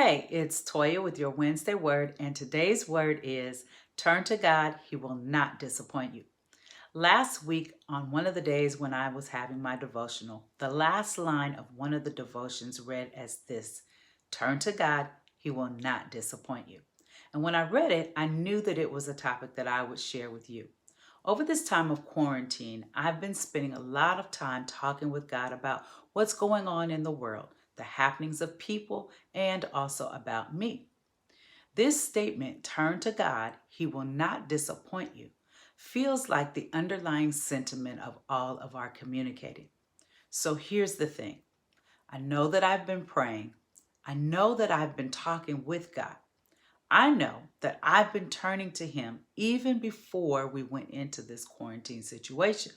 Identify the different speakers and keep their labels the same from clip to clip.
Speaker 1: Hey, it's Toya with your Wednesday word, and today's word is turn to God, He will not disappoint you. Last week, on one of the days when I was having my devotional, the last line of one of the devotions read as this: turn to God, He will not disappoint you. And when I read it, I knew that it was a topic that I would share with you. Over this time of quarantine, I've been spending a lot of time talking with God about what's going on in the world, the happenings of people, and also about me. This statement, turn to God, He will not disappoint you, feels like the underlying sentiment of all of our communicating. So here's the thing: I know that I've been praying, I know that I've been talking with God. I know that I've been turning to Him even before we went into this quarantine situation.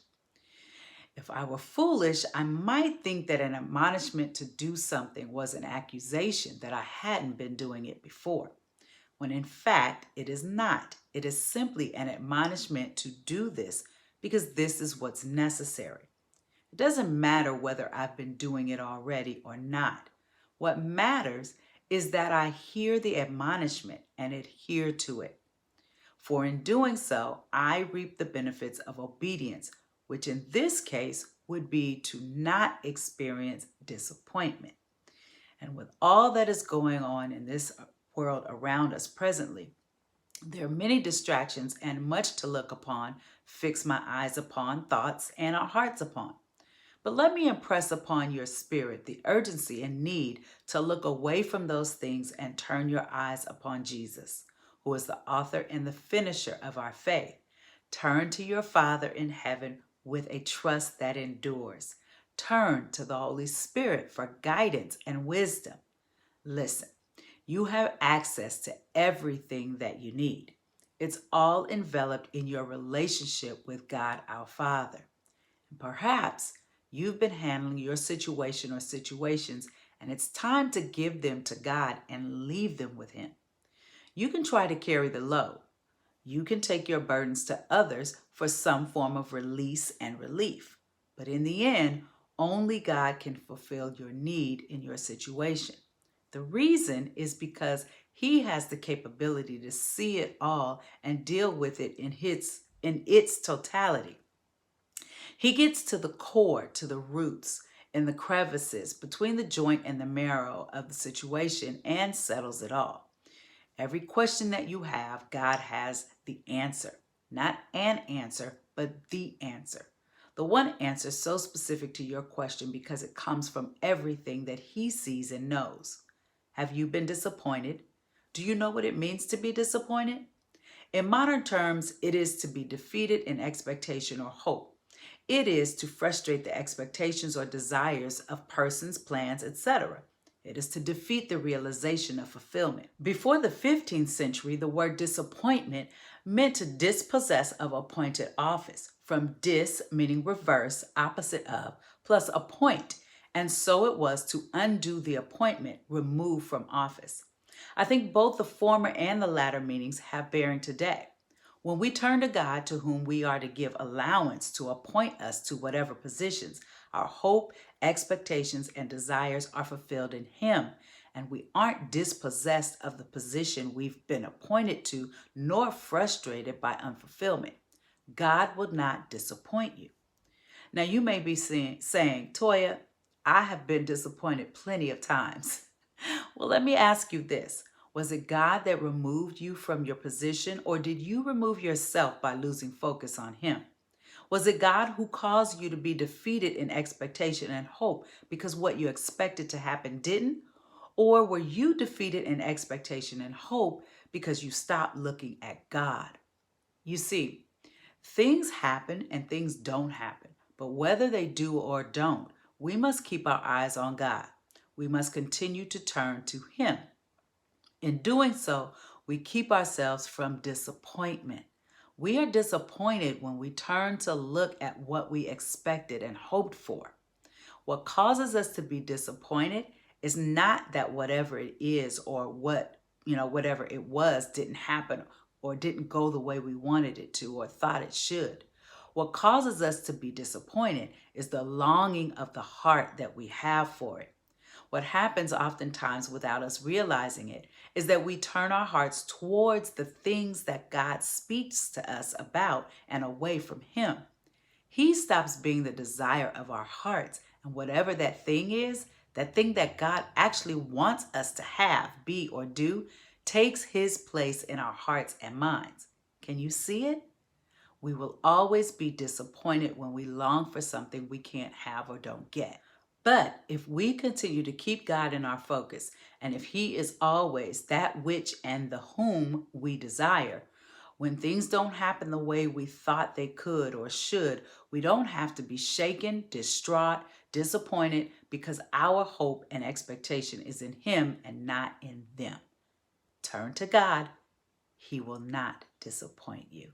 Speaker 1: If I were foolish, I might think that an admonishment to do something was an accusation that I hadn't been doing it before, when in fact it is not. It is simply an admonishment to do this because this is what's necessary. It doesn't matter whether I've been doing it already or not. What matters is that I hear the admonishment and adhere to it. For in doing so, I reap the benefits of obedience, which in this case would be to not experience disappointment. And with all that is going on in this world around us presently, there are many distractions and much to look upon, fix my eyes upon, thoughts, and our hearts upon. But let me impress upon your spirit the urgency and need to look away from those things and turn your eyes upon Jesus, who is the author and the finisher of our faith. Turn to your Father in heaven with a trust that endures. Turn to the Holy Spirit for guidance and wisdom. Listen, you have access to everything that you need. It's all enveloped in your relationship with God our Father. Perhaps you've been handling your situation or situations, and it's time to give them to God and leave them with Him. You can try to carry the load. You can take your burdens to others for some form of release and relief. But in the end, only God can fulfill your need in your situation. The reason is because He has the capability to see it all and deal with it in its totality. He gets to the core, to the roots, in the crevices between the joint and the marrow of the situation and settles it all. Every question that you have, God has the answer. Not an answer, but the answer. The one answer so specific to your question because it comes from everything that He sees and knows. Have you been disappointed? Do you know what it means to be disappointed? In modern terms, it is to be defeated in expectation or hope. It is to frustrate the expectations or desires of persons, plans, etc. It is to defeat the realization of fulfillment. Before the 15th century, the word disappointment meant to dispossess of appointed office, from dis meaning reverse, opposite of, plus appoint, and so it was to undo the appointment, remove from office. I think both the former and the latter meanings have bearing today. When we turn to God, to whom we are to give allowance to appoint us to whatever positions, our hope, expectations, and desires are fulfilled in Him, and we aren't dispossessed of the position we've been appointed to, nor frustrated by unfulfillment. God will not disappoint you. Now, you may be saying, Toya, I have been disappointed plenty of times. Well, let me ask you this. Was it God that removed you from your position, or did you remove yourself by losing focus on Him? Was it God who caused you to be defeated in expectation and hope because what you expected to happen didn't? Or were you defeated in expectation and hope because you stopped looking at God? You see, things happen and things don't happen, but whether they do or don't, we must keep our eyes on God. We must continue to turn to Him. In doing so, we keep ourselves from disappointment. We are disappointed when we turn to look at what we expected and hoped for. What causes us to be disappointed is not that whatever it is or whatever it was didn't happen or didn't go the way we wanted it to or thought it should. What causes us to be disappointed is the longing of the heart that we have for it. What happens oftentimes without us realizing it is that we turn our hearts towards the things that God speaks to us about and away from Him. He stops being the desire of our hearts, and whatever that thing is, that thing that God actually wants us to have, be, or do, takes His place in our hearts and minds. Can you see it? We will always be disappointed when we long for something we can't have or don't get. But if we continue to keep God in our focus, and if He is always that which and the whom we desire, when things don't happen the way we thought they could or should, we don't have to be shaken, distraught, disappointed, because our hope and expectation is in Him and not in them. Turn to God. He will not disappoint you.